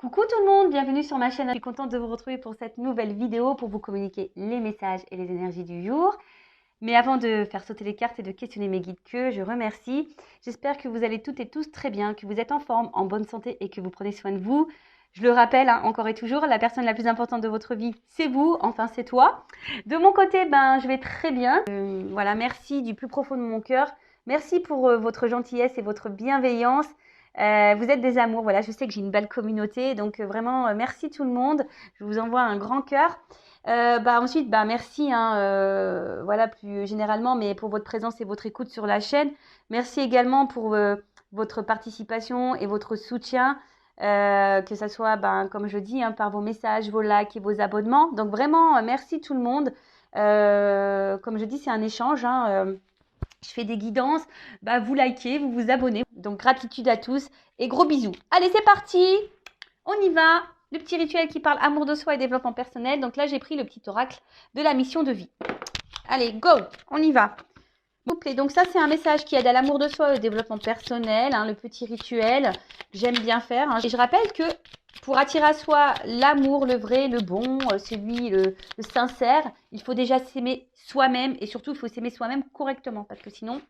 Coucou tout le monde, bienvenue sur ma chaîne. Je suis contente de vous retrouver pour cette nouvelle vidéo pour vous communiquer les messages et les énergies du jour. Mais avant de faire sauter les cartes et de questionner mes guides que je remercie, j'espère que vous allez toutes et tous très bien, que vous êtes en forme, en bonne santé et que vous prenez soin de vous. Je le rappelle, encore et toujours, la personne la plus importante de votre vie, c'est vous, enfin c'est toi. De mon côté, je vais très bien. Voilà, merci du plus profond de mon cœur. Merci pour votre gentillesse et votre bienveillance. Vous êtes des amours, voilà, je sais que j'ai une belle communauté, donc vraiment merci tout le monde. Je vous envoie un grand cœur. Ensuite, merci, voilà, plus généralement, mais pour votre présence et votre écoute sur la chaîne. Merci également pour votre participation et votre soutien, que ça soit, comme je dis, par vos messages, vos likes et vos abonnements. Donc vraiment, merci tout le monde. Comme je dis, c'est un échange, je fais des guidances, vous likez, vous vous abonnez. Donc gratitude à tous et gros bisous. Allez, c'est parti, on y va. Le petit rituel qui parle amour de soi et développement personnel. Donc là, j'ai pris le petit oracle de la mission de vie. Allez, go, on y va. Donc ça, c'est un message qui aide à l'amour de soi et au développement personnel, le petit rituel que j'aime bien faire. Et je rappelle que pour attirer à soi l'amour, le vrai, le bon, le sincère, il faut déjà s'aimer soi-même et surtout, il faut s'aimer soi-même correctement parce que sinon,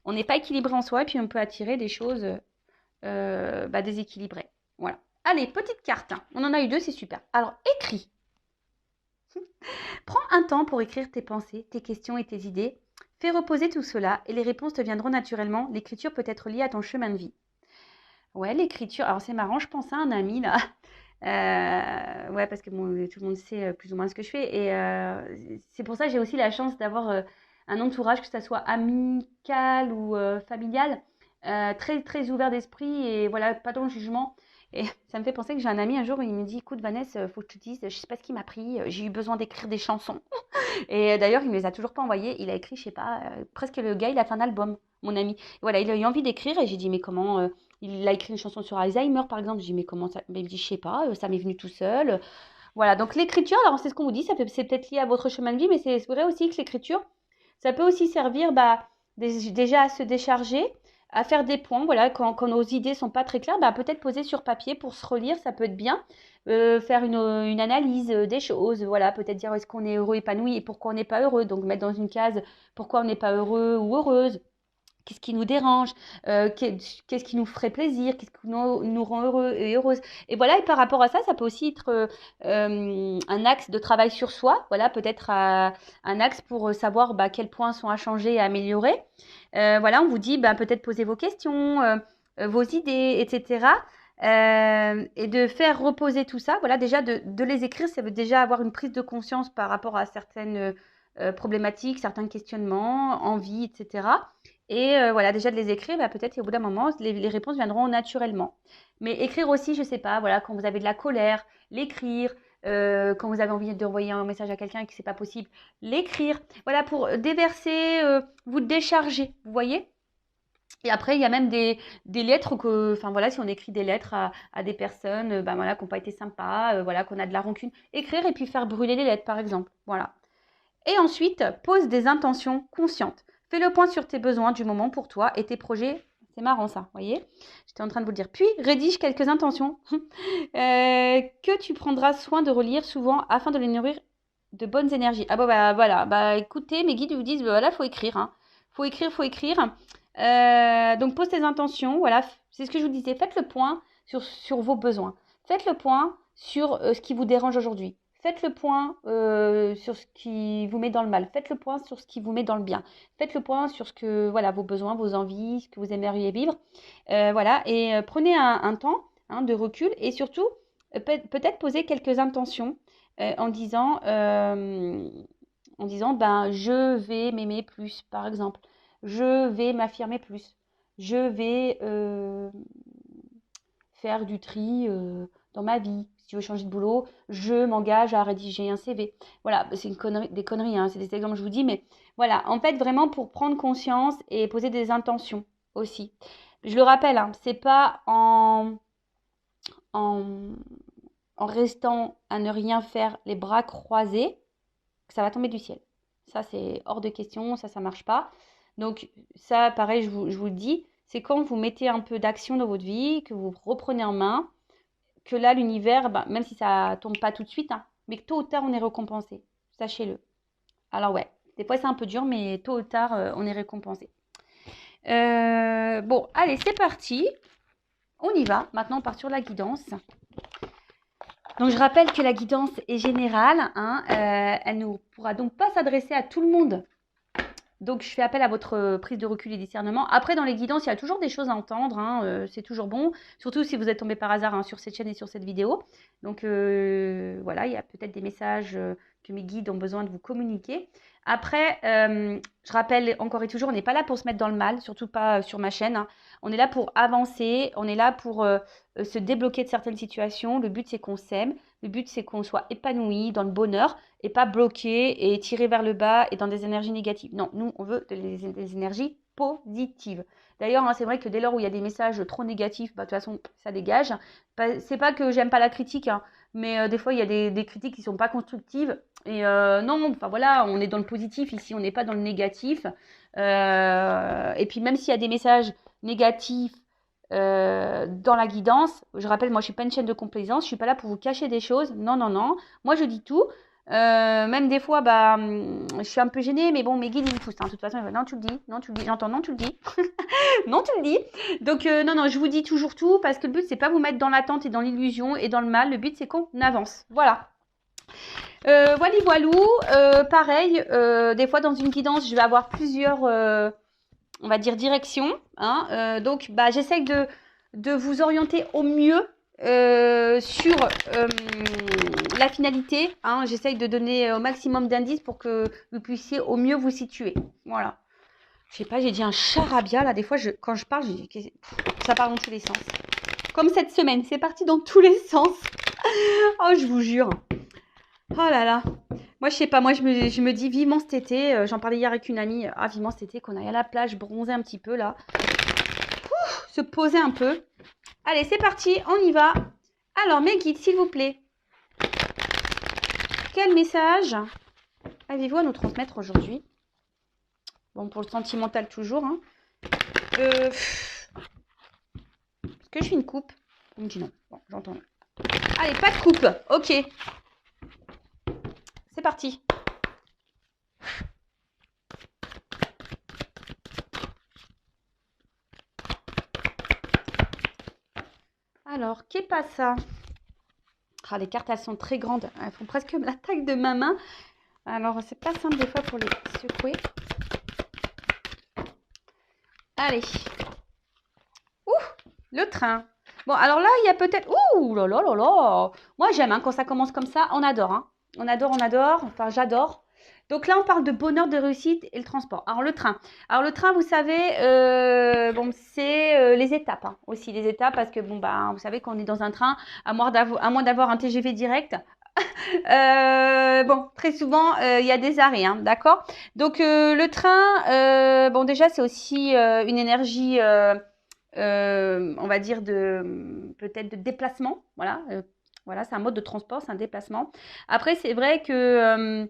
on n'est pas équilibré en soi et puis on peut attirer des choses déséquilibrées. Voilà. Allez, petite carte. On en a eu deux, c'est super. Alors, écris. Prends un temps pour écrire tes pensées, tes questions et tes idées. Fais reposer tout cela et les réponses te viendront naturellement. L'écriture peut être liée à ton chemin de vie. Ouais, l'écriture. Alors, c'est marrant, je pense à un ami là. Ouais, parce que tout le monde sait plus ou moins ce que je fais. Et c'est pour ça que j'ai aussi la chance d'avoir un entourage, que ce soit amical ou familial, très, très ouvert d'esprit et voilà, pas dans le jugement. Et ça me fait penser que j'ai un ami un jour où il me dit, écoute Vanessa, faut que je te dise, je sais pas ce qui m'a pris, j'ai eu besoin d'écrire des chansons. Et d'ailleurs, il me les a toujours pas envoyées. Il a écrit, je sais pas, presque le gars, il a fait un album, mon ami. Et voilà, il a eu envie d'écrire et j'ai dit, mais comment il a écrit une chanson sur Alzheimer, par exemple. J'ai dit, mais comment ça? Il me dit, je sais pas, ça m'est venu tout seul. Voilà, donc l'écriture, alors c'est ce qu'on vous dit, c'est peut-être lié à votre chemin de vie, mais c'est vrai aussi que l'écriture, ça peut aussi servir déjà à se décharger, à faire des points. Voilà, quand nos idées sont pas très claires, peut-être poser sur papier pour se relire, ça peut être bien. Faire une analyse des choses, voilà, peut-être dire est-ce qu'on est heureux, épanoui et pourquoi on n'est pas heureux. Donc mettre dans une case pourquoi on n'est pas heureux ou heureuse. Qu'est-ce qui nous dérange, qu'est-ce qui nous ferait plaisir, qu'est-ce qui nous rend heureux et heureuse. Et voilà, et par rapport à ça, ça peut aussi être un axe de travail sur soi. Voilà, peut-être un axe pour savoir quels points sont à changer et à améliorer. Voilà, on vous dit peut-être poser vos questions, vos idées, etc. Et de faire reposer tout ça. Voilà, déjà de les écrire, ça veut déjà avoir une prise de conscience par rapport à certaines problématiques, certains questionnements, envies, etc. Et voilà, déjà de les écrire, peut-être au bout d'un moment, les réponses viendront naturellement. Mais écrire aussi, je sais pas, voilà, quand vous avez de la colère, l'écrire. Quand vous avez envie d'envoyer un message à quelqu'un et que c'est pas possible, l'écrire. Voilà, pour déverser, vous décharger, vous voyez. Et après, il y a même des lettres voilà, si on écrit des lettres à des personnes, voilà, qui n'ont pas été sympas, voilà, qu'on a de la rancune, écrire et puis faire brûler les lettres, par exemple. Voilà. Et ensuite, pose des intentions conscientes. Fais le point sur tes besoins du moment pour toi et tes projets. C'est marrant ça, vous voyez. J'étais en train de vous le dire. Puis, rédige quelques intentions que tu prendras soin de relire souvent afin de les nourrir de bonnes énergies. Ah voilà. Écoutez, mes guides vous disent, voilà, faut écrire. Faut écrire. Donc, pose tes intentions. Voilà, c'est ce que je vous disais. Faites le point sur vos besoins. Faites le point sur ce qui vous dérange aujourd'hui. Faites le point sur ce qui vous met dans le mal. Faites le point sur ce qui vous met dans le bien. Faites le point sur ce que, voilà, vos besoins, vos envies, ce que vous aimeriez vivre. Voilà, et prenez un temps de recul et surtout, peut-être poser quelques intentions en disant, je vais m'aimer plus, par exemple. Je vais m'affirmer plus. Je vais faire du tri dans ma vie. Si tu veux changer de boulot, je m'engage à rédiger un CV. Voilà, c'est des conneries, c'est des exemples que je vous dis, mais voilà, en fait, vraiment pour prendre conscience et poser des intentions aussi. Je le rappelle, c'est pas en, en restant à ne rien faire les bras croisés que ça va tomber du ciel. Ça, c'est hors de question, ça marche pas. Donc ça, pareil, je vous le dis, c'est quand vous mettez un peu d'action dans votre vie, que vous reprenez en main, que là, l'univers, bah, même si ça tombe pas tout de suite, hein, mais que tôt ou tard, on est récompensé. Sachez-le. Alors ouais, des fois c'est un peu dur, mais tôt ou tard, on est récompensé. Bon, allez, c'est parti. On y va. Maintenant, on part sur la guidance. Donc, je rappelle que la guidance est générale. Hein, elle ne pourra donc pas s'adresser à tout le monde. Donc, je fais appel à votre prise de recul et discernement. Après, dans les guidances, il y a toujours des choses à entendre. Hein, c'est toujours bon. Surtout si vous êtes tombé par hasard hein, sur cette chaîne et sur cette vidéo. Donc, voilà, il y a peut-être des messages que mes guides ont besoin de vous communiquer. Après, je rappelle encore et toujours, on n'est pas là pour se mettre dans le mal, surtout pas sur ma chaîne. Hein. On est là pour avancer. On est là pour se débloquer de certaines situations. Le but, c'est qu'on s'aime. Le but, c'est qu'on soit épanoui dans le bonheur et pas bloqué et tiré vers le bas et dans des énergies négatives. Non, nous, on veut des énergies positives. D'ailleurs, hein, c'est vrai que dès lors où il y a des messages trop négatifs, bah, de toute façon, ça dégage. C'est pas que j'aime pas la critique, hein, mais des fois, il y a des critiques qui sont pas constructives. Et non, enfin voilà, on est dans le positif ici, on n'est pas dans le négatif. Et puis, même s'il y a des messages négatifs, dans la guidance, je rappelle, moi je suis pas une chaîne de complaisance, je suis pas là pour vous cacher des choses, non, non, non, moi je dis tout, même des fois, bah, je suis un peu gênée, mais bon, mes guides ils me poussent, hein. De toute façon, ils vont, non, tu le dis, non, tu le dis, j'entends, non, tu le dis, non, tu le dis, donc non, non, je vous dis toujours tout, parce que le but c'est pas vous mettre dans l'attente et dans l'illusion et dans le mal, le but c'est qu'on avance, voilà. Voilà, voilou, pareil, des fois dans une guidance, je vais avoir plusieurs on va dire direction. Hein, donc, bah, j'essaye de vous orienter au mieux sur la finalité. Hein, j'essaye de donner au maximum d'indices pour que vous puissiez au mieux vous situer. Voilà. Je sais pas, j'ai dit un charabia là. Des fois, quand je parle, ça part dans tous les sens. Comme cette semaine, c'est parti dans tous les sens. Oh, je vous jure. Oh là là. Moi, je sais pas, moi, je me dis vivement cet été. J'en parlais hier avec une amie. Ah, vivement cet été, qu'on aille à la plage, bronzer un petit peu là. Ouh, se poser un peu. Allez, c'est parti, on y va. Alors, mes guides, s'il vous plaît. Quel message avez-vous à nous transmettre aujourd'hui? Bon, pour le sentimental, toujours. Hein. Est-ce que je fais une coupe? On me dit non. Bon, j'entends. Allez, pas de coupe. Ok. C'est parti. Alors, qu'est pas ça? Ah, les cartes, elles sont très grandes. Elles font presque la taille de ma main. Alors, c'est pas simple des fois pour les secouer. Allez. Ouh, le train. Bon, alors là, il y a peut-être... Ouh, là là là là. Moi, j'aime hein, quand ça commence comme ça. On adore. Hein. On adore, on adore. Enfin, j'adore. Donc là, on parle de bonheur, de réussite et le transport. Alors, le train. Alors, le train, vous savez, bon, c'est les étapes hein, aussi. Les étapes parce que, bon, bah, vous savez qu'on est dans un train, à moins d'avoir un TGV direct. Bon, très souvent, il y a des arrêts, hein, d'accord? Donc, le train, bon, déjà, c'est aussi une énergie, on va dire, peut-être de déplacement. Voilà, voilà, c'est un mode de transport, c'est un déplacement. Après, c'est vrai que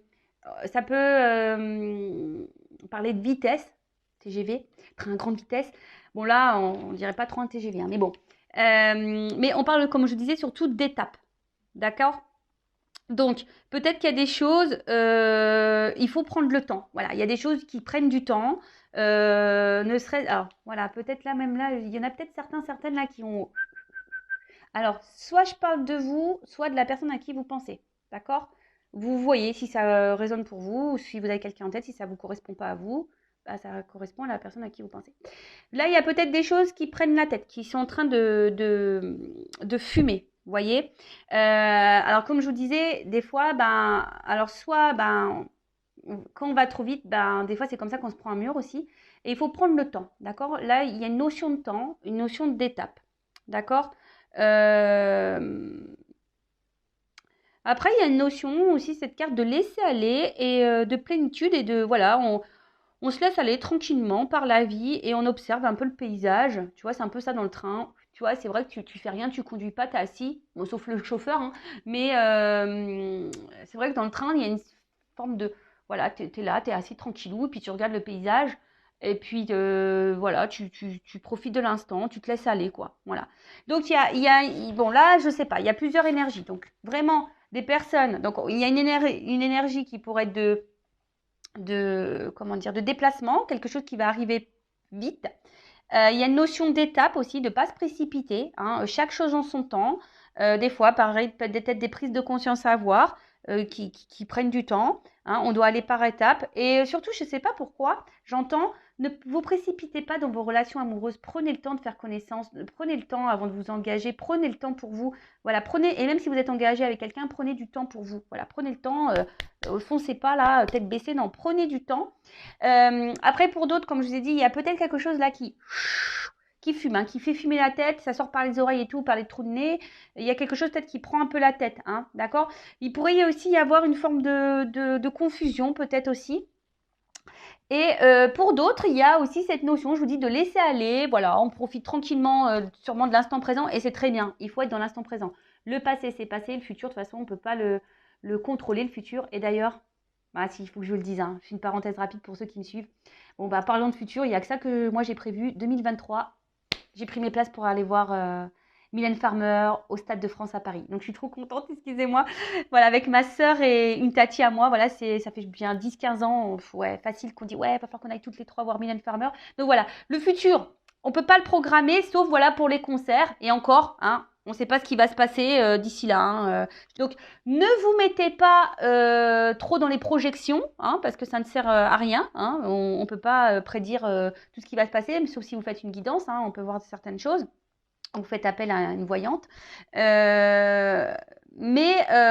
ça peut parler de vitesse, TGV, train à grande vitesse. Bon, là, on dirait pas trop un TGV, hein, mais bon. Mais on parle, comme je disais, surtout d'étapes, d'accord? Donc, peut-être qu'il y a des choses, il faut prendre le temps. Voilà, il y a des choses qui prennent du temps. Ne serait alors, voilà, peut-être là, même là, il y en a peut-être certaines là qui ont... Alors, soit je parle de vous, soit de la personne à qui vous pensez. D'accord? Vous voyez si ça résonne pour vous, ou si vous avez quelqu'un en tête, si ça ne vous correspond pas à vous, bah, ça correspond à la personne à qui vous pensez. Là, il y a peut-être des choses qui prennent la tête, qui sont en train de fumer. Vous voyez alors, comme je vous disais, des fois, ben, alors soit, ben, quand on va trop vite, ben, des fois, c'est comme ça qu'on se prend un mur aussi. Et il faut prendre le temps, d'accord? Là, il y a une notion de temps, une notion d'étape, d'accord? Après, il y a une notion aussi, cette carte de laisser aller et de plénitude et de, voilà, on se laisse aller tranquillement par la vie et on observe un peu le paysage. Tu vois, c'est un peu ça dans le train. Tu vois, c'est vrai que tu fais rien, tu conduis pas, tu es assis, bon, sauf le chauffeur, hein, mais c'est vrai que dans le train, il y a une forme de... Voilà, tu es là, tu es assis tranquillou, et puis tu regardes le paysage. Et puis, voilà, tu profites de l'instant, tu te laisses aller, quoi. Voilà. Donc, bon, là, je sais pas, il y a plusieurs énergies. Donc, vraiment, des personnes. Donc, il y a une énergie qui pourrait être comment dire, de déplacement, quelque chose qui va arriver vite. Il y a une notion d'étape aussi, de ne pas se précipiter, hein, chaque chose en son temps. Des fois, pareil, peut-être des prises de conscience à avoir qui prennent du temps. Hein, on doit aller par étapes. Et surtout, je ne sais pas pourquoi, j'entends, ne vous précipitez pas dans vos relations amoureuses. Prenez le temps de faire connaissance. Prenez le temps avant de vous engager. Prenez le temps pour vous. Voilà, prenez, et même si vous êtes engagé avec quelqu'un, prenez du temps pour vous. Voilà, prenez le temps. Foncez pas là, tête baissée. Non, prenez du temps. Après, pour d'autres, comme je vous ai dit, il y a peut-être quelque chose là qui fume, hein, qui fait fumer la tête, ça sort par les oreilles et tout, par les trous de nez. Il y a quelque chose peut-être qui prend un peu la tête, hein, d'accord? Il pourrait aussi y avoir une forme de confusion, peut-être aussi. Et pour d'autres, il y a aussi cette notion, je vous dis, de laisser aller. Voilà, on profite tranquillement, sûrement de l'instant présent, et c'est très bien. Il faut être dans l'instant présent. Le passé, c'est passé. Le futur, de toute façon, on ne peut pas le contrôler, le futur. Et d'ailleurs, ah si, il faut que je vous le dise, hein, je fais une parenthèse rapide pour ceux qui me suivent. Bon, bah, parlons de futur, il n'y a que ça que moi j'ai prévu. 2023, j'ai pris mes places pour aller voir Mylène Farmer au Stade de France à Paris. Donc je suis trop contente, excusez-moi. Voilà, avec ma sœur et une tati à moi, voilà, ça fait bien 10-15 ans, ouais, facile qu'on dit, ouais, il va falloir qu'on aille toutes les trois voir Mylène Farmer. Donc voilà, le futur, on ne peut pas le programmer, sauf voilà pour les concerts. Et encore, hein, on ne sait pas ce qui va se passer d'ici là. Hein, donc ne vous mettez pas trop dans les projections, hein, parce que ça ne sert à rien. Hein, on ne peut pas prédire tout ce qui va se passer, sauf si vous faites une guidance, hein, on peut voir certaines choses. Vous faites appel à une voyante. Mais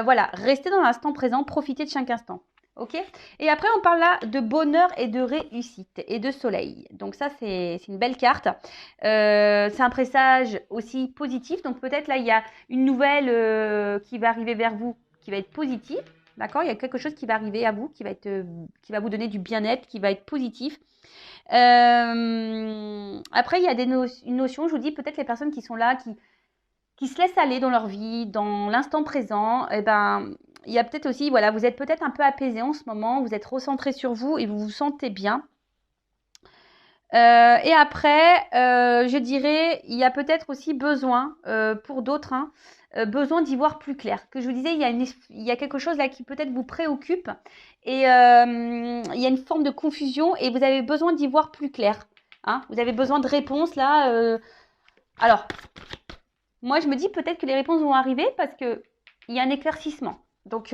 voilà, restez dans l'instant présent, profitez de chaque instant. Ok. Et après, on parle là de bonheur et de réussite et de soleil. Donc ça, c'est une belle carte. C'est un présage aussi positif. Donc peut-être là, il y a une nouvelle qui va arriver vers vous, qui va être positive. D'accord. Il y a quelque chose qui va arriver à vous, qui va vous donner du bien-être, qui va être positif. Après, il y a une notion, je vous dis, peut-être les personnes qui sont là, qui se laissent aller dans leur vie, dans l'instant présent, et ben, il y a peut-être aussi, voilà, vous êtes peut-être un peu apaisé en ce moment, vous êtes recentré sur vous et vous vous sentez bien. Et après, je dirais, il y a peut-être aussi besoin, pour d'autres, hein, besoin d'y voir plus clair. Que je vous disais, il y a quelque chose là qui peut-être vous préoccupe et il y a une forme de confusion et vous avez besoin d'y voir plus clair. Hein, vous avez besoin de réponses là. Alors, moi je me dis peut-être que les réponses vont arriver parce que il y a un éclaircissement. Donc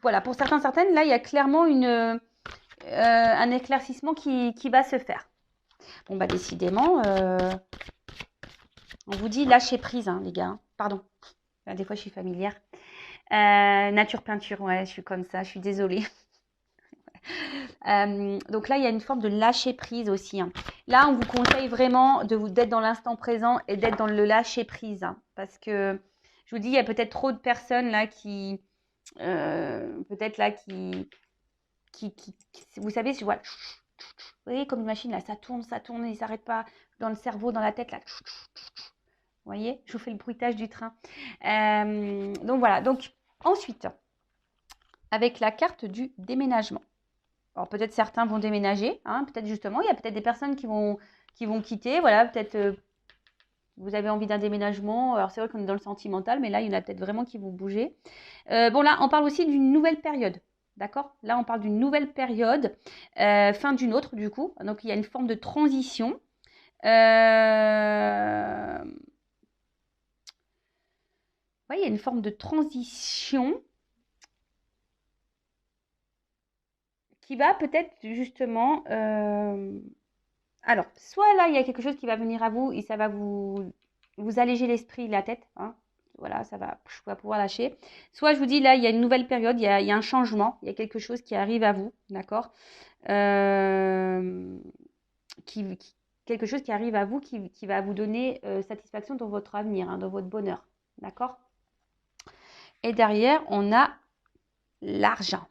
voilà, pour certaines, là il y a clairement un éclaircissement qui va se faire. Bon, bah, décidément, on vous dit lâcher prise, hein, les gars. Pardon. Des fois, je suis familière. Nature peinture, ouais, je suis comme ça, je suis désolée. Donc là, il y a une forme de lâcher prise aussi. Hein. Là, on vous conseille vraiment d'être dans l'instant présent et d'être dans le lâcher prise. Hein, parce que, je vous dis, il y a peut-être trop de personnes là peut-être là vous savez, je vois, vous voyez, comme une machine, là, ça tourne, il ne s'arrête pas dans le cerveau, dans la tête, là. Vous voyez, je vous fais le bruitage du train. Donc voilà, donc ensuite, avec la carte du déménagement. Alors peut-être certains vont déménager, hein, peut-être justement, il y a peut-être des personnes qui vont quitter, voilà, peut-être vous avez envie d'un déménagement. Alors c'est vrai qu'on est dans le sentimental, mais là, il y en a peut-être vraiment qui vont bouger. Bon là, on parle aussi d'une nouvelle période. D'accord. Là, on parle d'une nouvelle période, fin d'une autre du coup. Donc, il y a une forme de transition. Ouais, il y a une forme de transition qui va peut-être justement... Alors, soit là, il y a quelque chose qui va venir à vous et ça va vous alléger l'esprit, la tête. Hein. Voilà, ça va pouvoir lâcher. Soit je vous dis, là, il y a une nouvelle période, il y a un changement, il y a quelque chose qui arrive à vous, d'accord quelque chose qui arrive à vous qui va vous donner satisfaction dans votre avenir, hein, dans votre bonheur, d'accord. Et derrière, on a l'argent.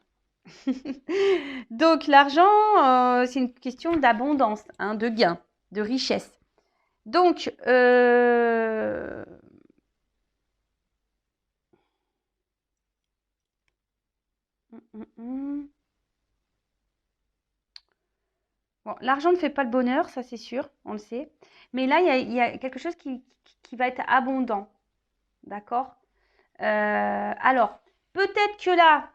Donc, l'argent, c'est une question d'abondance, hein, de gain, de richesse. Donc, Bon, l'argent ne fait pas le bonheur, ça c'est sûr, on le sait. Mais là, il y a quelque chose qui va être abondant. D'accord? Alors, peut-être que là,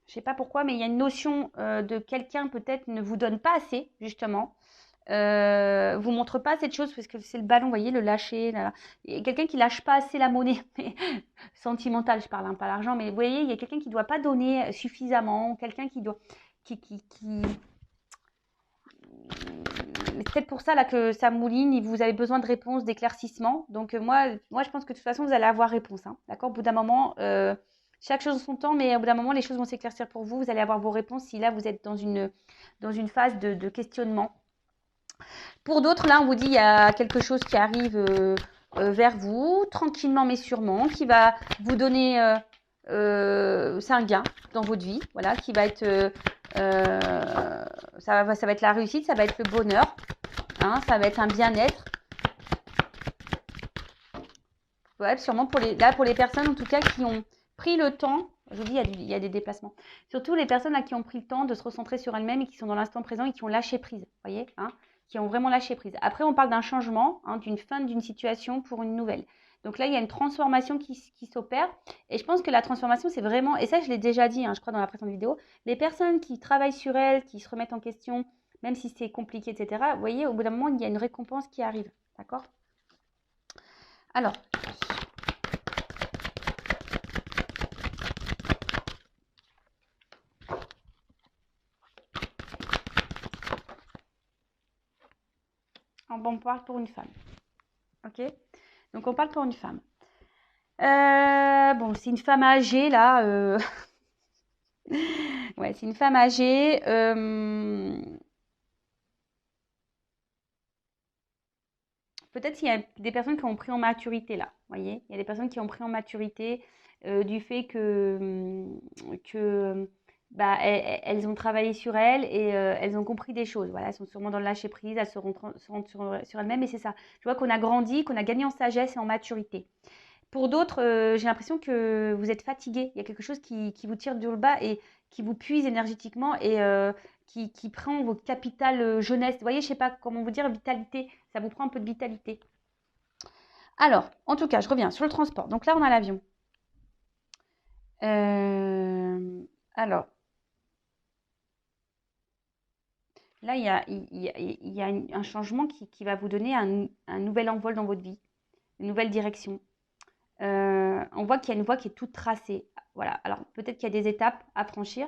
je ne sais pas pourquoi, mais il y a une notion de quelqu'un peut-être ne vous donne pas assez, justement. Vous montre pas cette chose parce que c'est le ballon, vous voyez, le lâcher. Là, là. Et quelqu'un qui lâche pas assez la monnaie, sentimentale, je parle, hein, pas l'argent, mais vous voyez, il y a quelqu'un qui doit pas donner suffisamment, quelqu'un qui doit, qui, c'est peut-être pour ça là que ça mouline et vous avez besoin de réponses, d'éclaircissements. Donc moi, je pense que de toute façon, vous allez avoir réponse. Hein, d'accord? Au bout d'un moment, chaque chose en son temps, mais au bout d'un moment, les choses vont s'éclaircir pour vous. Vous allez avoir vos réponses si là, vous êtes dans une phase de questionnement. Pour d'autres, là, on vous dit il y a quelque chose qui arrive vers vous, tranquillement mais sûrement, qui va vous donner, c'est un gain dans votre vie, voilà, qui va être, ça va être la réussite, ça va être le bonheur, hein, ça va être un bien-être. Ouais, sûrement pour les personnes en tout cas qui ont pris le temps, je vous dis, il y a des déplacements. Surtout les personnes là qui ont pris le temps de se recentrer sur elles-mêmes et qui sont dans l'instant présent et qui ont lâché prise, vous voyez, hein, qui ont vraiment lâché prise. Après, on parle d'un changement, hein, d'une fin d'une situation pour une nouvelle. Donc là, il y a une transformation qui s'opère. Et je pense que la transformation, c'est vraiment, et ça, je l'ai déjà dit, hein, je crois, dans la précédente vidéo, les personnes qui travaillent sur elles, qui se remettent en question, même si c'est compliqué, etc., vous voyez, au bout d'un moment, il y a une récompense qui arrive. D'accord? Alors, on parle pour une femme. Ok? Donc, on parle pour une femme. Bon, c'est une femme âgée, là. Ouais, c'est une femme âgée. Peut-être qu'il y a des personnes qui ont pris en maturité, là. Vous voyez? Il y a des personnes qui ont pris en maturité du fait que bah, elles ont travaillé sur elles et elles ont compris des choses. Voilà, elles sont sûrement dans le lâcher prise, elles se rendent sur elles-mêmes. Et c'est ça. Je vois qu'on a grandi, qu'on a gagné en sagesse et en maturité. Pour d'autres, j'ai l'impression que vous êtes fatigué. Il y a quelque chose qui vous tire du bas et qui vous puise énergétiquement et qui prend votre capital jeunesse. Vous voyez, je ne sais pas comment vous dire, vitalité. Ça vous prend un peu de vitalité. Alors, en tout cas, je reviens sur le transport. Donc là, on a l'avion. Alors, là, il y a un changement qui va vous donner un nouvel envol dans votre vie, une nouvelle direction. On voit qu'il y a une voie qui est toute tracée. Voilà. Alors, peut-être qu'il y a des étapes à franchir,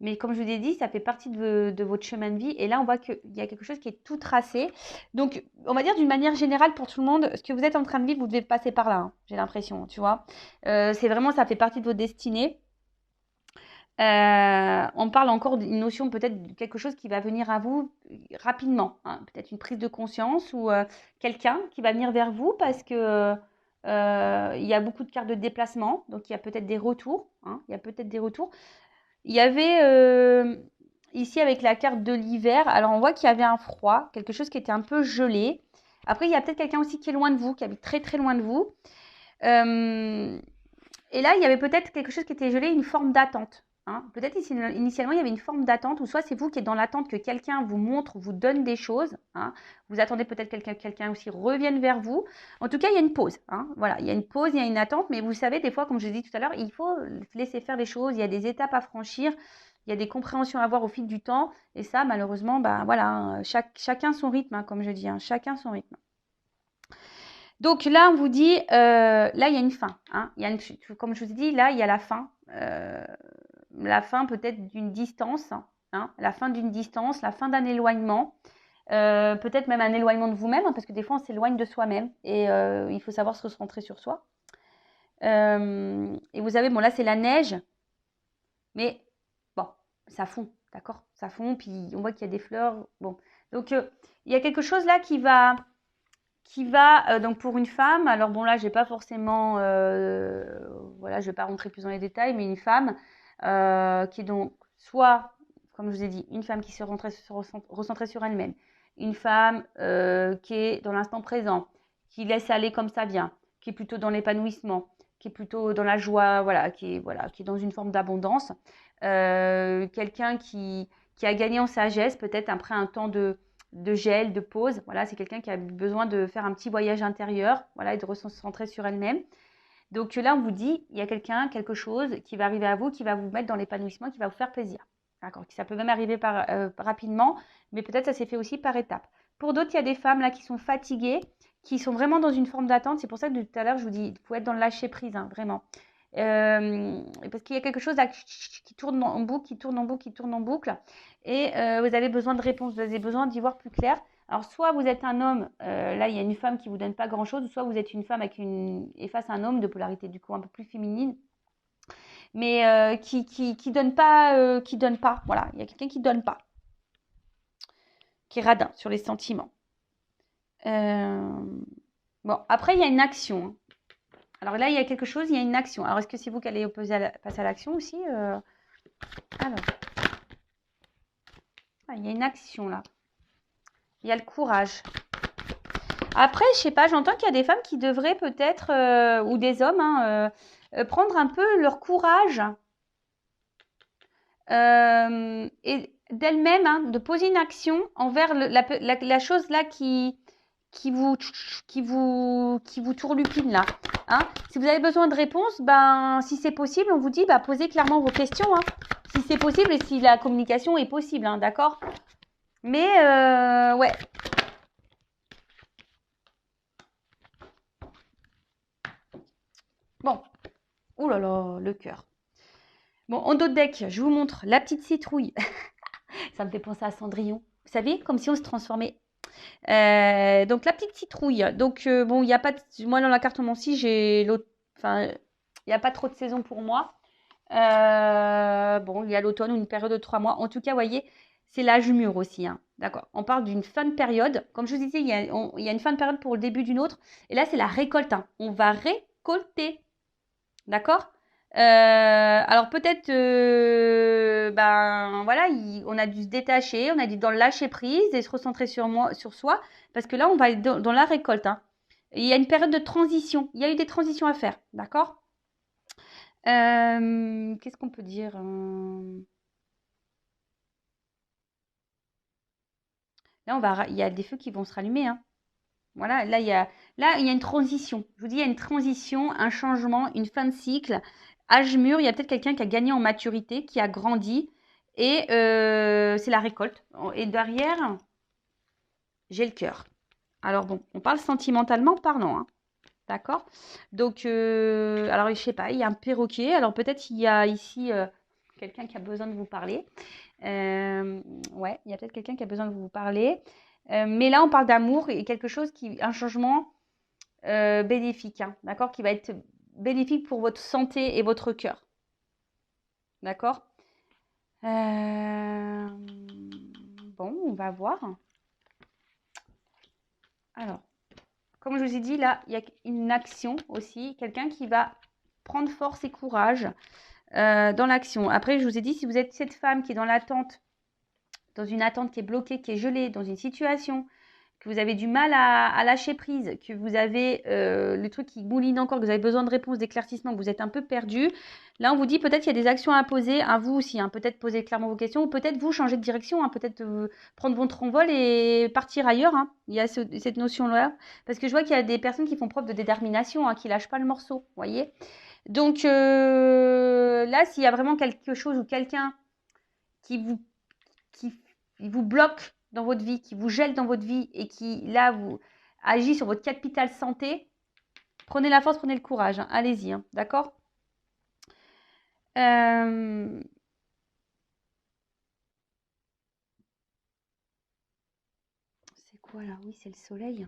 mais comme je vous ai dit, ça fait partie de votre chemin de vie. Et là, on voit qu'il y a quelque chose qui est tout tracé. Donc, on va dire d'une manière générale pour tout le monde, ce que vous êtes en train de vivre, vous devez passer par là, hein, j'ai l'impression, tu vois. C'est vraiment, ça fait partie de votre destinée. On parle encore d'une notion peut-être de quelque chose qui va venir à vous rapidement, hein. Peut-être une prise de conscience ou quelqu'un qui va venir vers vous parce que il y a beaucoup de cartes de déplacement, donc il y a peut-être des retours, hein, il y a peut-être des retours. Il y avait ici avec la carte de l'hiver, alors on voit qu'il y avait un froid, quelque chose qui était un peu gelé. Après, il y a peut-être quelqu'un aussi qui est loin de vous, qui habite très très loin de vous. Et là, il y avait peut-être quelque chose qui était gelé, une forme d'attente. Hein. Peut-être initialement, il y avait une forme d'attente, ou soit c'est vous qui êtes dans l'attente que quelqu'un vous montre, vous donne des choses. Hein. Vous attendez peut-être que quelqu'un aussi revienne vers vous. En tout cas, il y a une pause. Hein. Voilà, il y a une pause, il y a une attente, mais vous savez, des fois, comme je l'ai dit tout à l'heure, il faut laisser faire les choses. Il y a des étapes à franchir, il y a des compréhensions à avoir au fil du temps. Et ça, malheureusement, bah, voilà, hein, chacun son rythme, hein, comme je dis, hein, chacun son rythme. Donc là, on vous dit, là, il y a une fin. Hein. Comme je vous ai dit, là, il y a la fin. La fin peut-être d'une distance. Hein, la fin d'une distance, la fin d'un éloignement. Peut-être même un éloignement de vous-même, hein, parce que des fois, on s'éloigne de soi-même. Et il faut savoir se recentrer sur soi. Et vous savez, bon, là, c'est la neige. Mais bon, ça fond, d'accord? Ça fond, puis on voit qu'il y a des fleurs. Bon, donc, il y a quelque chose là qui va donc pour une femme, alors bon là j'ai pas forcément, voilà, je vais pas rentrer plus dans les détails, mais une femme qui est donc soit, comme je vous ai dit, une femme qui se recentrée sur elle-même, une femme qui est dans l'instant présent, qui laisse aller comme ça vient, qui est plutôt dans l'épanouissement, qui est plutôt dans la joie, voilà, qui est dans une forme d'abondance, quelqu'un qui a gagné en sagesse, peut-être après un temps de gel, de pause. Voilà, c'est quelqu'un qui a besoin de faire un petit voyage intérieur, voilà, et de se concentrer sur elle-même. Donc là, on vous dit, il y a quelqu'un, quelque chose qui va arriver à vous, qui va vous mettre dans l'épanouissement, qui va vous faire plaisir. D'accord. Ça peut même arriver rapidement, mais peut-être ça s'est fait aussi par étapes. Pour d'autres, il y a des femmes là qui sont fatiguées, qui sont vraiment dans une forme d'attente. C'est pour ça que tout à l'heure, je vous dis, il faut être dans le lâcher prise, hein, vraiment. Parce qu'il y a quelque chose là qui tourne en boucle, qui tourne en boucle, qui tourne en boucle. Et vous avez besoin de réponses, vous avez besoin d'y voir plus clair. Alors, soit vous êtes un homme, là, il y a une femme qui ne vous donne pas grand-chose, soit vous êtes une femme et face à un homme de polarité, du coup, un peu plus féminine, mais qui donne pas, voilà, il y a quelqu'un qui donne pas, qui est radin sur les sentiments. Bon, après, il y a une action. Alors là, il y a quelque chose, il y a une action. Alors, est-ce que c'est vous qui allez passer à l'action aussi Alors, il y a une action là. Il y a le courage. Après, je sais pas, j'entends qu'il y a des femmes qui devraient peut-être, ou des hommes, hein, prendre un peu leur courage et d'elle-même, hein, de poser une action envers la chose là qui vous tourlupine là. Hein. Si vous avez besoin de réponses, ben, si c'est possible, on vous dit, bah, posez clairement vos questions. Hein, si c'est possible et si la communication est possible, hein, d'accord? Mais, ouais. Bon. Ouh là là, le cœur. Bon, en dos de deck, je vous montre la petite citrouille. Ça me fait penser à Cendrillon. Vous savez, comme si on se transformait. Donc, la petite citrouille. Donc, bon, il n'y a pas de... Moi, dans la cartomancie, j'ai l'autre... Enfin, il n'y a pas trop de saison pour moi. Bon, il y a l'automne ou une période de 3 mois. En tout cas, vous voyez, c'est l'âge mûr aussi. Hein. D'accord. On parle d'une fin de période. Comme je vous disais, il y a une fin de période pour le début d'une autre. Et là, c'est la récolte. Hein. On va récolter. D'accord. Alors peut-être, ben voilà, on a dû se détacher, on a dû dans le lâcher prise et se recentrer sur soi, parce que là, on va être dans la récolte. Hein. Il y a une période de transition. Il y a eu des transitions à faire, d'accord. Qu'est-ce qu'on peut dire Là, il y a des feux qui vont se rallumer. Hein. Voilà, là, il y a une transition. Je vous dis, il y a une transition, un changement, une fin de cycle. Âge mûr, il y a peut-être quelqu'un qui a gagné en maturité, qui a grandi. Et c'est la récolte. Et derrière, j'ai le cœur. Alors bon, on parle sentimentalement parlant. Hein. D'accord. Donc, alors, je sais pas, il y a un perroquet. Alors peut-être il y a ici quelqu'un qui a besoin de vous parler. Ouais, il y a peut-être quelqu'un qui a besoin de vous parler. Mais là, on parle d'amour et quelque chose un changement bénéfique, hein, d'accord, qui va être bénéfique pour votre santé et votre cœur. D'accord. Bon, on va voir. Alors, comme je vous ai dit, là, il y a une action aussi, quelqu'un qui va prendre force et courage dans l'action. Après, je vous ai dit, si vous êtes cette femme qui est dans l'attente, dans une attente qui est bloquée, qui est gelée, dans une situation, que vous avez du mal à lâcher prise, que vous avez le truc qui mouline encore, que vous avez besoin de réponses, d'éclaircissement, que vous êtes un peu perdu, là on vous dit peut-être qu'il y a des actions à poser, à vous aussi, hein, peut-être poser clairement vos questions, ou peut-être vous changer de direction, hein, peut-être prendre votre envol et partir ailleurs. Hein. Il y a cette notion-là, parce que je vois qu'il y a des personnes qui font preuve de détermination, hein, qui lâchent pas le morceau, vous voyez. Donc là, s'il y a vraiment quelque chose ou quelqu'un qui vous bloque dans votre vie, qui vous gèle dans votre vie et qui, là, vous agit sur votre capital santé, prenez la force, prenez le courage. Hein. Allez-y, hein. D'accord. C'est quoi là? Oui, c'est le soleil.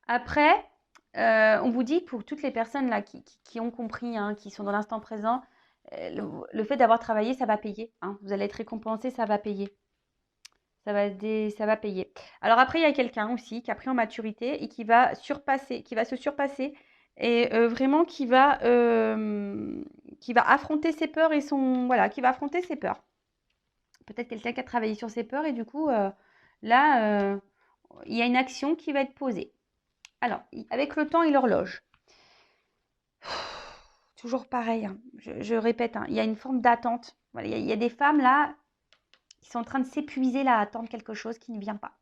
Après, on vous dit pour toutes les personnes là qui ont compris, hein, qui sont dans l'instant présent, le fait d'avoir travaillé, ça va payer. Hein. Vous allez être récompensé, ça va payer. Ça va payer. Alors après, il y a quelqu'un aussi qui a pris en maturité et qui va se surpasser et vraiment qui va affronter ses peurs et qui va affronter ses peurs. Peut-être quelqu'un qui a travaillé sur ses peurs et du coup, là, il y a une action qui va être posée. Alors, avec le temps et l'horloge. toujours pareil, hein. Je répète, hein, il y a une forme d'attente. Voilà, il y a des femmes là qui sont en train de s'épuiser là à attendre quelque chose qui ne vient pas.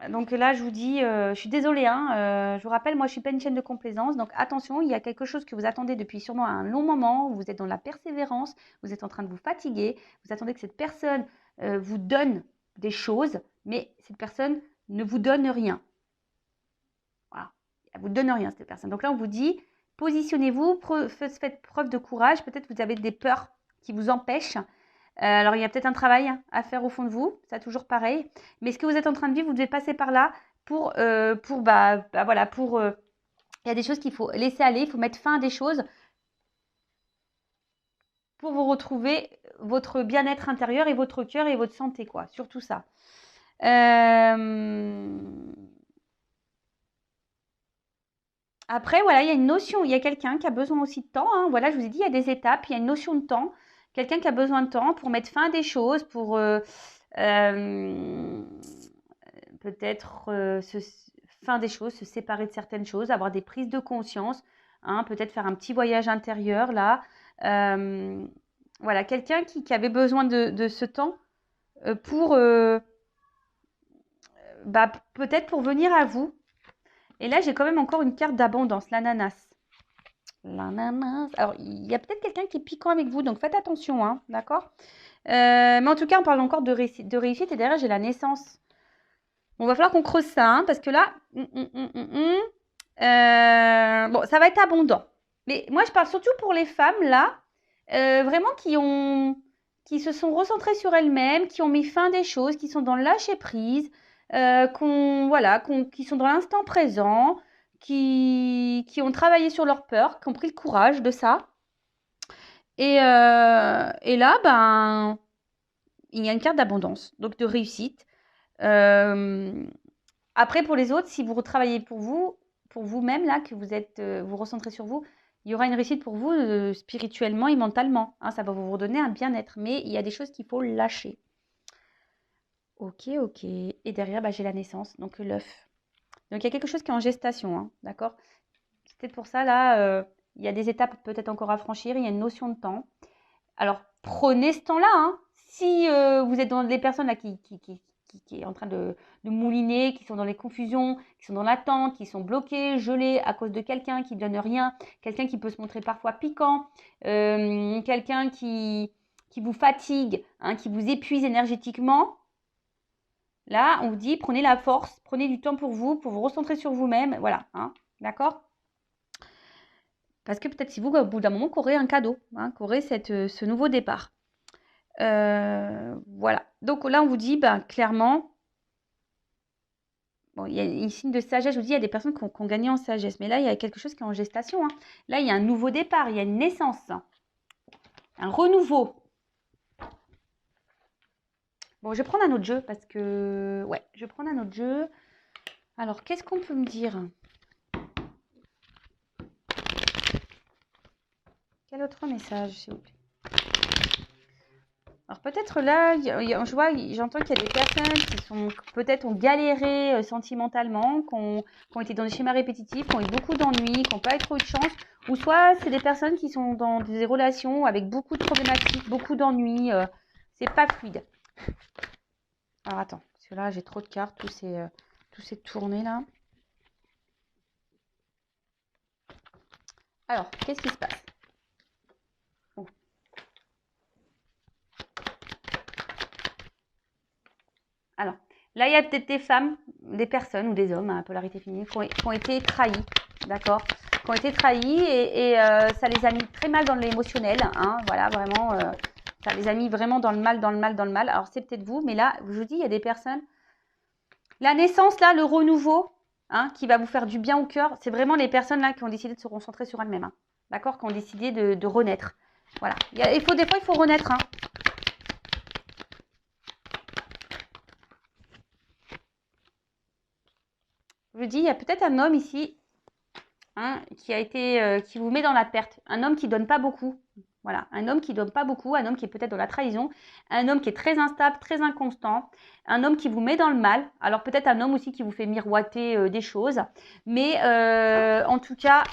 Donc là, je vous dis, je suis désolée, hein, je vous rappelle, moi, je suis pas une chaîne de complaisance. Donc attention, il y a quelque chose que vous attendez depuis sûrement un long moment. Vous êtes dans la persévérance, vous êtes en train de vous fatiguer. Vous attendez que cette personne vous donne des choses, mais cette personne ne vous donne rien. Voilà, elle vous donne rien, cette personne. Donc là, on vous dit, positionnez-vous, faites preuve de courage. Peut-être vous avez des peurs qui vous empêchent. Alors, il y a peut-être un travail à faire au fond de vous, ça toujours pareil. Mais ce que vous êtes en train de vivre, vous devez passer par là pour voilà, il y a des choses qu'il faut laisser aller, il faut mettre fin à des choses pour vous retrouver votre bien-être intérieur et votre cœur et votre santé, quoi. Surtout ça. Après, voilà, il y a une notion, il y a quelqu'un qui a besoin aussi de temps, hein. Voilà, je vous ai dit, il y a des étapes, il y a une notion de temps. Quelqu'un qui a besoin de temps pour mettre fin à des choses, pour peut-être fin des choses, se séparer de certaines choses, avoir des prises de conscience, hein, peut-être faire un petit voyage intérieur là. Voilà, quelqu'un qui avait besoin de ce temps pour peut-être pour venir à vous. Et là, j'ai quand même encore une carte d'abondance, l'ananas. L'ananas. Alors, il y a peut-être quelqu'un qui est piquant avec vous, donc faites attention, hein, d'accord? Mais en tout cas, on parle encore de réussite et derrière, j'ai la naissance. Bon, va falloir qu'on creuse ça, hein, parce que là, bon, ça va être abondant. Mais moi, je parle surtout pour les femmes, là, vraiment qui se sont recentrées sur elles-mêmes, qui ont mis fin à des choses, qui sont dans le lâcher-prise, qui sont dans l'instant présent, qui ont travaillé sur leur peur, qui ont pris le courage de ça. Et là, ben, il y a une carte d'abondance, donc de réussite. Après, pour les autres, si vous retravaillez pour vous-même, là, que vous êtes, vous recentrez sur vous, il y aura une réussite pour vous spirituellement et mentalement, hein, ça va vous redonner un bien-être. Mais il y a des choses qu'il faut lâcher. Ok. Et derrière, j'ai la naissance, donc l'œuf. Donc, il y a quelque chose qui est en gestation, hein, d'accord? C'est peut-être pour ça, là, il y a des étapes peut-être encore à franchir, il y a une notion de temps. Alors, prenez ce temps-là, hein. Si vous êtes dans des personnes là, qui est en train de mouliner, qui sont dans les confusions, qui sont dans l'attente, qui sont bloquées, gelées à cause de quelqu'un qui ne donne rien, quelqu'un qui peut se montrer parfois piquant, quelqu'un qui vous fatigue, hein, qui vous épuise énergétiquement. Là, on vous dit, prenez la force, prenez du temps pour vous recentrer sur vous-même. Voilà, hein, d'accord? Parce que peut-être si vous, au bout d'un moment, qu'aurez un cadeau, hein, qu'aurez ce nouveau départ. Voilà. Donc là, on vous dit, clairement, bon, il y a un signe de sagesse. Je vous dis, il y a des personnes qui ont gagné en sagesse. Mais là, il y a quelque chose qui est en gestation, hein. Là, il y a un nouveau départ, il y a une naissance, un renouveau. Bon, je vais prendre un autre jeu parce que... Ouais, je vais prendre un autre jeu. Alors, qu'est-ce qu'on peut me dire? Quel autre message, s'il vous plaît? Alors peut-être là, j'entends qu'il y a des personnes qui peut-être ont galéré sentimentalement, qui ont été dans des schémas répétitifs, qui ont eu beaucoup d'ennuis, qui n'ont pas eu trop de chance, ou soit c'est des personnes qui sont dans des relations avec beaucoup de problématiques, beaucoup d'ennuis, c'est pas fluide. Alors attends, parce que là j'ai trop de cartes, tout s'est tourné là. Alors, qu'est-ce qui se passe? Alors, là, il y a peut-être des femmes, des personnes ou des hommes, à polarité féminine, qui ont été trahis, d'accord? Qui ont été trahis et ça les a mis très mal dans l'émotionnel, hein, voilà, vraiment, ça les a mis vraiment dans le mal. Alors, c'est peut-être vous, mais là, je vous dis, il y a des personnes. La naissance, là, le renouveau, hein, qui va vous faire du bien au cœur, c'est vraiment les personnes là qui ont décidé de se concentrer sur elles-mêmes, hein, d'accord? Qui ont décidé de renaître. Voilà. Des fois, il faut renaître, hein. Je vous dis, il y a peut-être un homme ici, hein, qui vous met dans la perte. Un homme qui ne donne pas beaucoup. Voilà, un homme qui ne donne pas beaucoup, un homme qui est peut-être dans la trahison, un homme qui est très instable, très inconstant, un homme qui vous met dans le mal. Alors peut-être un homme aussi qui vous fait miroiter des choses. Mais en tout cas,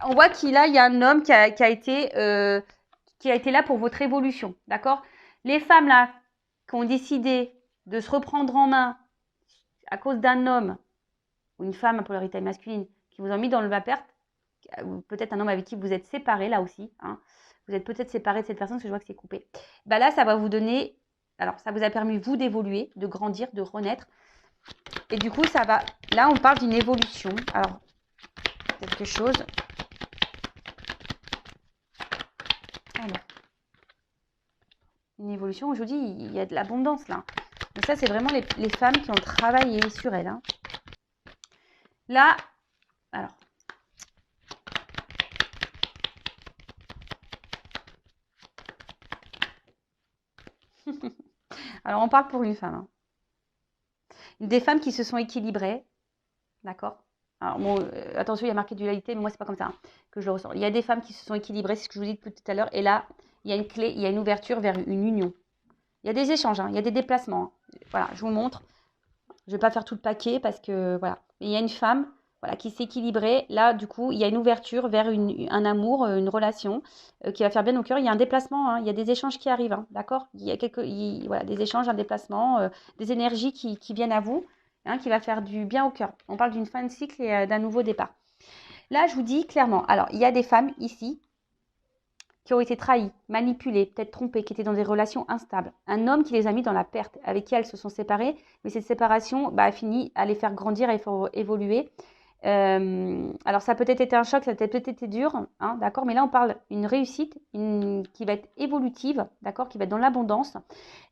On voit qu'il y a un homme qui a été là pour votre évolution, d'accord? Les femmes là qui ont décidé de se reprendre en main à cause d'un homme ou une femme à polarité masculine qui vous ont mis dans le va-perte, ou peut-être un homme avec qui vous êtes séparés là aussi, hein. Vous êtes peut-être séparés de cette personne parce que je vois que c'est coupé. Bah là, ça va vous donner, alors ça vous a permis vous d'évoluer, de grandir, de renaître. Et du coup, ça va, là on parle d'une évolution. Alors, quelque chose. Alors, une évolution, où je vous dis, il y a de l'abondance là. Donc ça, c'est vraiment les femmes qui ont travaillé sur elles, hein. Là, alors. Alors, on parle pour une femme, hein. Des femmes qui se sont équilibrées, d'accord? Alors, bon, attention, il y a marqué dualité, mais moi, c'est pas comme ça, hein, que je le ressens. Il y a des femmes qui se sont équilibrées, c'est ce que je vous dis depuis tout à l'heure, et là, il y a une clé, il y a une ouverture vers une union. Il y a des échanges, hein, il y a des déplacements, hein. Voilà, je vous montre. Je ne vais pas faire tout le paquet parce que, voilà. Mais il y a une femme, voilà, qui s'est équilibrée. Là, du coup, il y a une ouverture vers un amour, une relation qui va faire bien au cœur. Il y a un déplacement, hein, il y a des échanges qui arrivent, hein, d'accord? Il y a voilà, des échanges, un déplacement, des énergies qui viennent à vous, hein, qui va faire du bien au cœur. On parle d'une fin de cycle et d'un nouveau départ. Là, je vous dis clairement, alors, il y a des femmes ici qui ont été trahies, manipulées, peut-être trompées, qui étaient dans des relations instables. Un homme qui les a mis dans la perte, avec qui elles se sont séparées, mais cette séparation a fini à les faire grandir et faire évoluer. Alors ça a peut-être été un choc, ça a peut-être été dur, hein, d'accord, mais là on parle d'une réussite qui va être évolutive, d'accord, qui va être dans l'abondance.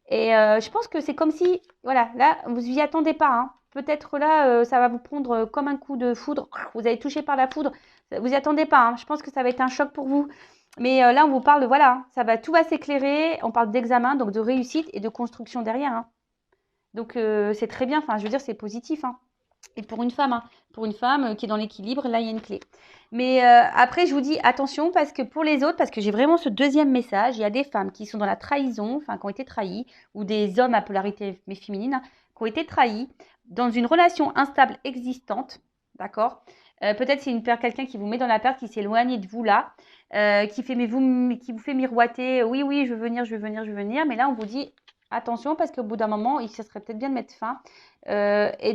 Et je pense que c'est comme si, voilà, là vous n'y attendez pas, hein. Peut-être là ça va vous prendre comme un coup de foudre, vous allez toucher par la foudre, vous n'y attendez pas, hein. Je pense que ça va être un choc pour vous. Mais là, on vous parle de, voilà, tout va s'éclairer. On parle d'examen, donc de réussite et de construction derrière, hein. Donc, c'est très bien. Enfin, je veux dire, c'est positif, hein. Et pour une femme, hein, qui est dans l'équilibre, là, il y a une clé. Mais après, je vous dis attention parce que pour les autres, parce que j'ai vraiment ce deuxième message, il y a des femmes qui sont dans la trahison, enfin, qui ont été trahies, ou des hommes à polarité féminine, hein, qui ont été trahis dans une relation instable existante, d'accord? Peut-être c'est quelqu'un qui vous met dans la perte, qui s'est éloigné de vous là, qui vous fait miroiter, oui, oui, je veux venir, je veux venir, je veux venir. Mais là, on vous dit attention parce qu'au bout d'un moment, ça serait peut-être bien de mettre fin et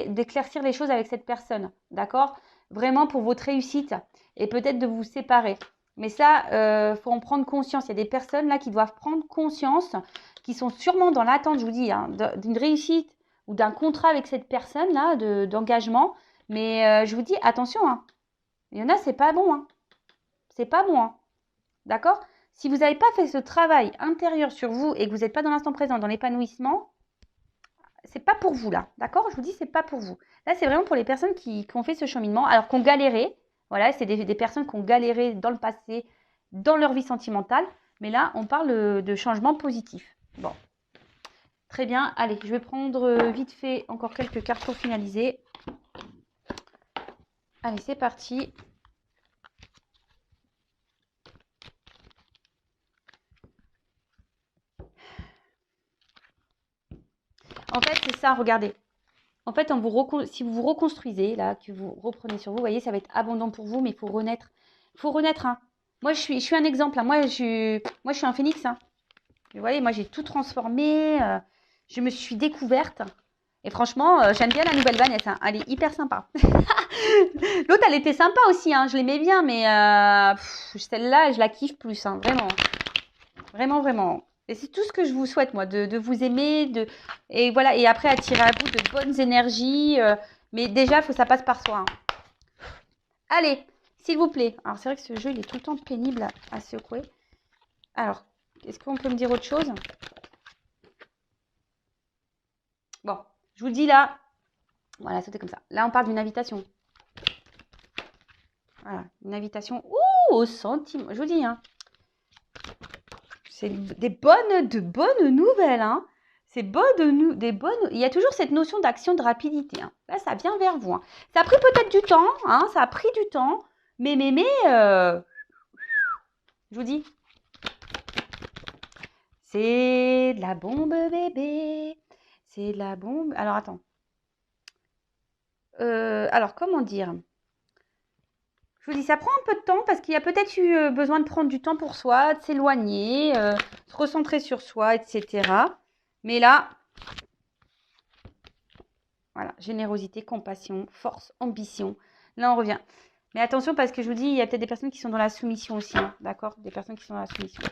d'éclaircir les choses avec cette personne, d'accord? Vraiment pour votre réussite et peut-être de vous séparer. Mais ça, faut en prendre conscience. Il y a des personnes là qui doivent prendre conscience, qui sont sûrement dans l'attente, je vous dis, hein, d'une réussite ou d'un contrat avec cette personne là, d'engagement. Mais je vous dis attention, hein. Il y en a, c'est pas bon, hein. C'est pas bon, hein. D'accord? Si vous n'avez pas fait ce travail intérieur sur vous et que vous n'êtes pas dans l'instant présent, dans l'épanouissement, c'est pas pour vous là. D'accord? Je vous dis, c'est pas pour vous. Là, c'est vraiment pour les personnes qui ont fait ce cheminement, alors qu'on galéré. Voilà, c'est des personnes qui ont galéré dans le passé, dans leur vie sentimentale. Mais là, on parle de changement positif. Bon. Très bien. Allez, je vais prendre vite fait encore quelques cartes pour finaliser. Allez, c'est parti. En fait, c'est ça, regardez. En fait, si vous vous reconstruisez, là, que vous reprenez sur vous, vous voyez, ça va être abondant pour vous, mais il faut renaître. Il faut renaître, hein. Moi, je suis un exemple, hein. Moi, je suis un phénix, hein. Vous voyez, moi, j'ai tout transformé. Je me suis découverte. Et franchement, j'aime bien la nouvelle Vanessa, hein. Elle est hyper sympa. L'autre, elle était sympa aussi, hein. Je l'aimais bien, mais celle-là, je la kiffe plus, hein. Vraiment. Vraiment, vraiment. Et c'est tout ce que je vous souhaite, moi, de vous aimer, et voilà, et après attirer à vous de bonnes énergies. Mais déjà, il faut que ça passe par soi, hein. Allez, s'il vous plaît. Alors, c'est vrai que ce jeu, il est tout le temps pénible à secouer. Alors, est-ce qu'on peut me dire autre chose? Bon, je vous le dis là. Voilà, c'était comme ça. Là, on parle d'une invitation. Voilà, une invitation. Ouh, au sentiment. Je vous dis, hein. C'est de bonnes nouvelles, hein. C'est des bonnes. Il y a toujours cette notion d'action, de rapidité, hein. Là, ça vient vers vous, hein. Ça a pris peut-être du temps, hein. Ça a pris du temps, mais, je vous dis, c'est de la bombe, bébé. C'est de la bombe. Alors, attends. Alors, comment dire? Je vous dis, ça prend un peu de temps parce qu'il y a peut-être eu besoin de prendre du temps pour soi, de s'éloigner, se recentrer sur soi, etc. Mais là, voilà, générosité, compassion, force, ambition. Là, on revient. Mais attention parce que je vous dis, il y a peut-être des personnes qui sont dans la soumission aussi, hein, d'accord? Des personnes qui sont dans la soumission.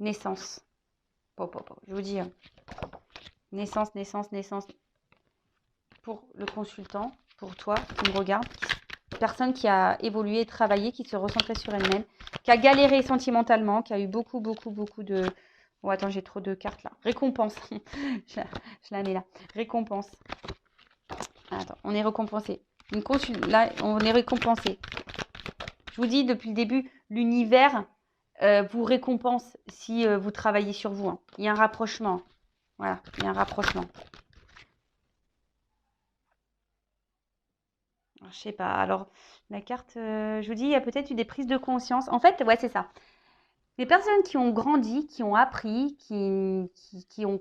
Naissance. Je vous dis, naissance. Pour le consultant, pour toi qui me regarde, personne qui a évolué, travaillé, qui se recentrait sur elle-même, qui a galéré sentimentalement, qui a eu beaucoup de... Oh, attends, j'ai trop de cartes là. Récompense. je la mets là. Récompense. Attends, on est récompensé. Là, on est récompensé. Je vous dis, depuis le début, l'univers vous récompense si vous travaillez sur vous. Hein. Il y a un rapprochement. Voilà, il y a un rapprochement. Alors, je sais pas. Alors, la carte, je vous dis, il y a peut-être eu des prises de conscience. En fait, ouais, c'est ça. Les personnes qui ont grandi, qui ont appris, qui ont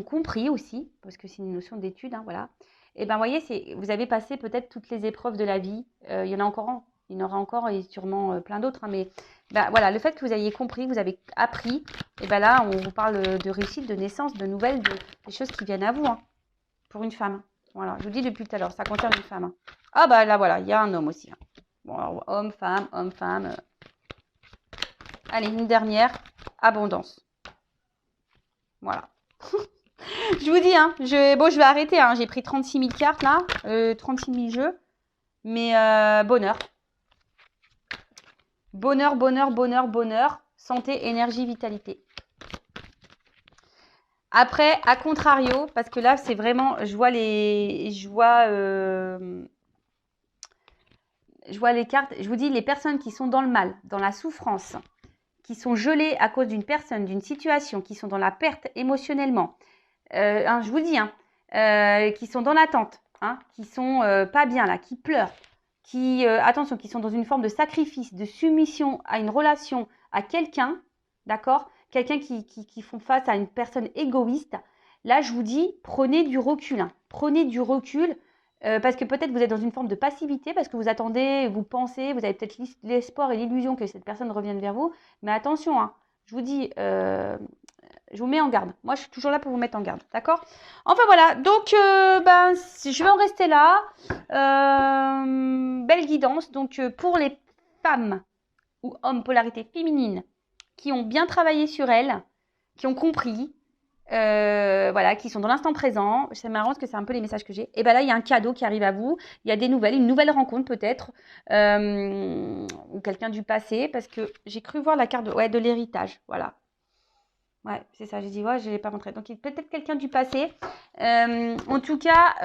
compris aussi, parce que c'est une notion d'étude, hein, voilà. Et ben, vous voyez, vous avez passé peut-être toutes les épreuves de la vie. Il y en a encore, il y en aura encore et sûrement plein d'autres. Hein, mais ben, voilà, le fait que vous ayez compris, vous avez appris, et ben là, on vous parle de réussite, de naissance, de nouvelles, des choses qui viennent à vous, hein, pour une femme. Voilà, je vous dis depuis tout à l'heure, ça concerne une femme. Hein. Ah bah là, voilà, il y a un homme aussi. Hein. Bon, alors, homme, femme. Allez, une dernière, abondance. Voilà. Je vous dis, hein, je vais arrêter. Hein, j'ai pris 36 000 cartes là, 36 000 jeux. Mais bonheur. Bonheur. Santé, énergie, vitalité. Après, à contrario, parce que là, c'est vraiment, je vois les cartes. Je vous dis, les personnes qui sont dans le mal, dans la souffrance, qui sont gelées à cause d'une personne, d'une situation, qui sont dans la perte émotionnellement, je vous dis, hein, qui sont dans l'attente, hein, qui sont pas bien là, qui pleurent, attention, qui sont dans une forme de sacrifice, de soumission à une relation, à quelqu'un, d'accord? Quelqu'un qui font face à une personne égoïste. Là, je vous dis, prenez du recul. Hein. Prenez du recul parce que peut-être vous êtes dans une forme de passivité, parce que vous attendez, vous pensez, vous avez peut-être l'espoir et l'illusion que cette personne revienne vers vous. Mais attention, hein, je vous dis, je vous mets en garde. Moi, je suis toujours là pour vous mettre en garde. D'accord? Enfin, voilà. Donc, je vais en rester là. Belle guidance. Donc, pour les femmes ou hommes polarité féminine qui ont bien travaillé sur elles, qui ont compris, voilà, qui sont dans l'instant présent. C'est marrant parce que c'est un peu les messages que j'ai. Et bien là, il y a un cadeau qui arrive à vous. Il y a des nouvelles, une nouvelle rencontre peut-être. Ou quelqu'un du passé. Parce que j'ai cru voir la carte de l'héritage. Voilà. Ouais, c'est ça, j'ai dit, ouais, je ne l'ai pas montré. Donc, peut-être quelqu'un du passé. En tout cas,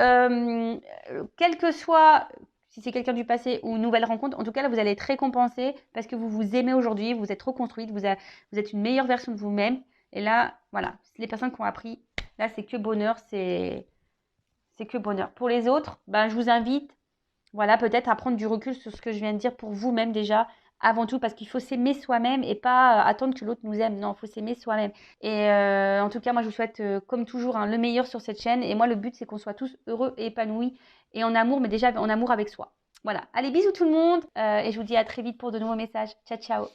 quel que soit, si c'est quelqu'un du passé ou une nouvelle rencontre, en tout cas, là, vous allez être récompensé parce que vous vous aimez aujourd'hui, vous êtes reconstruite, vous êtes une meilleure version de vous-même. Et là, voilà, les personnes qui ont appris, là, c'est que bonheur, c'est que bonheur. Pour les autres, ben, je vous invite, voilà, peut-être à prendre du recul sur ce que je viens de dire pour vous-même déjà, avant tout, parce qu'il faut s'aimer soi-même et pas attendre que l'autre nous aime. Non, il faut s'aimer soi-même. Et en tout cas, moi, je vous souhaite, comme toujours, hein, le meilleur sur cette chaîne. Et moi, le but, c'est qu'on soit tous heureux et épanouis et en amour, mais déjà en amour avec soi. Voilà. Allez, bisous tout le monde. Et je vous dis à très vite pour de nouveaux messages. Ciao, ciao.